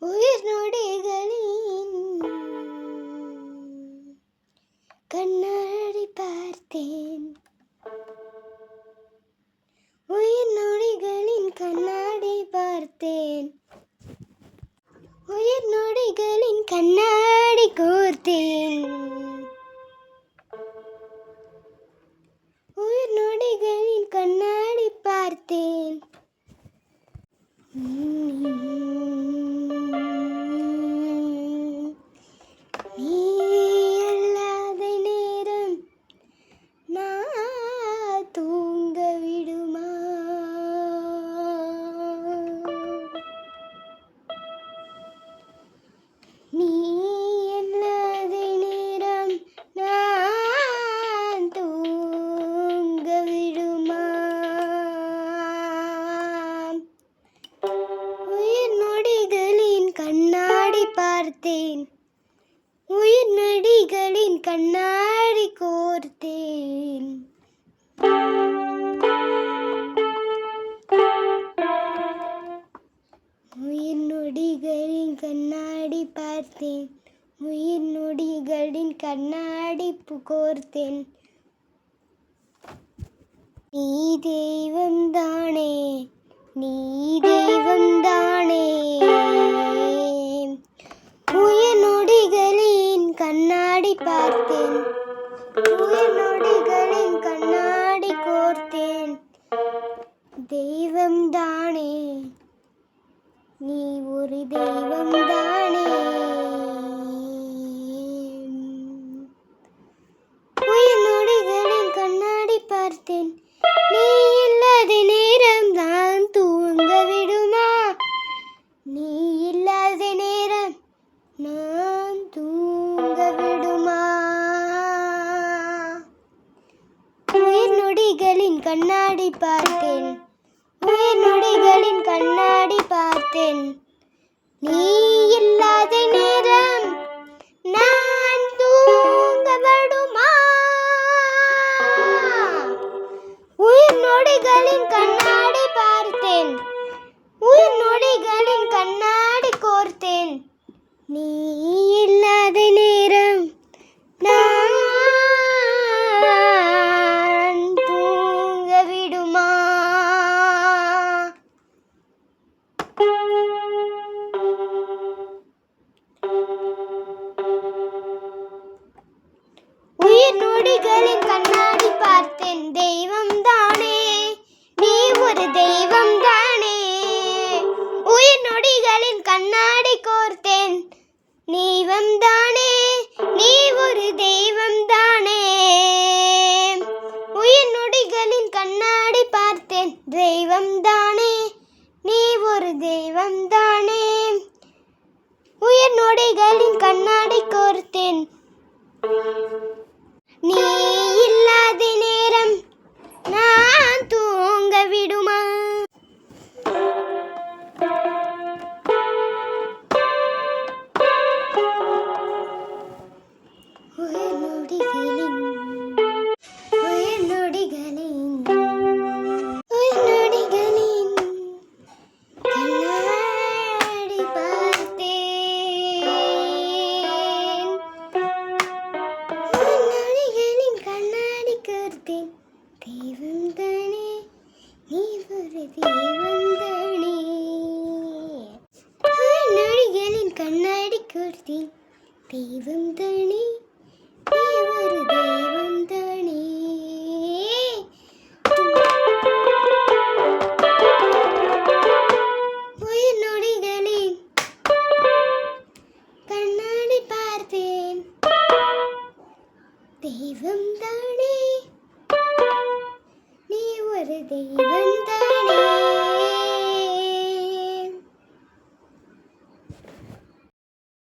உயிர் நொடிகளின் கண்ணாடி பார்த்தேன். உயிர் நொடிகளின் கண்ணாடி பார்த்தேன். உயிர் நொடிகளின் கண்ணாடி கோர்த்தேன். உயிர் நொடிகளின் கண்ணாடி பார்த்தேன். நீ இல்லாத நேரம் நான் தூங்க விடுமா? நீ இல்லாத நேரம் நான் தூங்க விடுமா? உயிர் நொடிகளின் கண்ணாடி பார்த்தேன். உயிர் நொடிகளின் கண்ணாடி கோர்த்தேன். உயிர் நொடிகளின் கண்ணாடி பார்த்தேன். உயிர் நொடிகளின் கண்ணாடி கோர்த்தேன். நீ தெய்வம் தானே, நீ தெய்வம் தானே. உயிர் நொடிகளின் கண்ணாடி பார்த்தேன். உயிர் நொடிகளின் கண்ணாடி கோர்த்தேன். தெய்வம் தானே, நீ ஒரு தெய்வம் தானே. உயிர் நொடிகளின் கண்ணாடி பார்த்தேன். நீ இல்லாத நேரம் நான் தூங்க விடுமா? நீ இல்லாத நேரம் நான் தூங்க விடுமா? உயிர் நொடிகளின் கண்ணாடி பார்த்தேன். உயிர் நொடிகளின் கண்ணாடி பார்த்தேன். நீ இல்லாத நேரம் நான் தூங்க விடுமா? உயிர் நொடிகளின் கண்ணாடி பார்த்தேன். உயிர் நொடிகளின் கண்ணாடி கோர்த்தேன். நீ இல்லாத நேரம் நான் தூங்க விடுமா? உயிர் நொடிகளின் கண்ணாடி பார்த்தேன். தெய்வம் தானே, நீ ஒரு தெய்வம் தானே. உயிர் நொடிகளின் கண்ணாடி கோர்த்தேன். தெய்வம் தானே, நீ ஒரு தெய்வம் தானே. உயிர் நொடிகளின் கண்ணாடி பார்த்தேன். தெய்வம் தானே, நீ ஒரு தெய்வம் தானே. உயிர் நொடிகளின் கண்ணாடி கோர்த்தேன். நீ இல்லாத நேரம் நான் தூங்க விடுமா? உயிர் நொடிகளின் உயிர் நொடிகளின் உயிர் நொடிகளின் கண்ணாடி பார்த்தேன். உயிர் நொடிகளின் கண்ணாடி கோர்த்தேன். தெய்வம் தானே, நீ ஒரு தெய்வம் தானே. உயிர் நொடிகளின் கண்ணாடி கோர்த்தேன். தெய்வம் தானே, நீ ஒரு தெய்வம் தானே. உயிர் நொடிகளின் கண்ணாடி பார்த்தேன். தெய்வம் தானே, நீ ஒரு தெய்வம் தானே.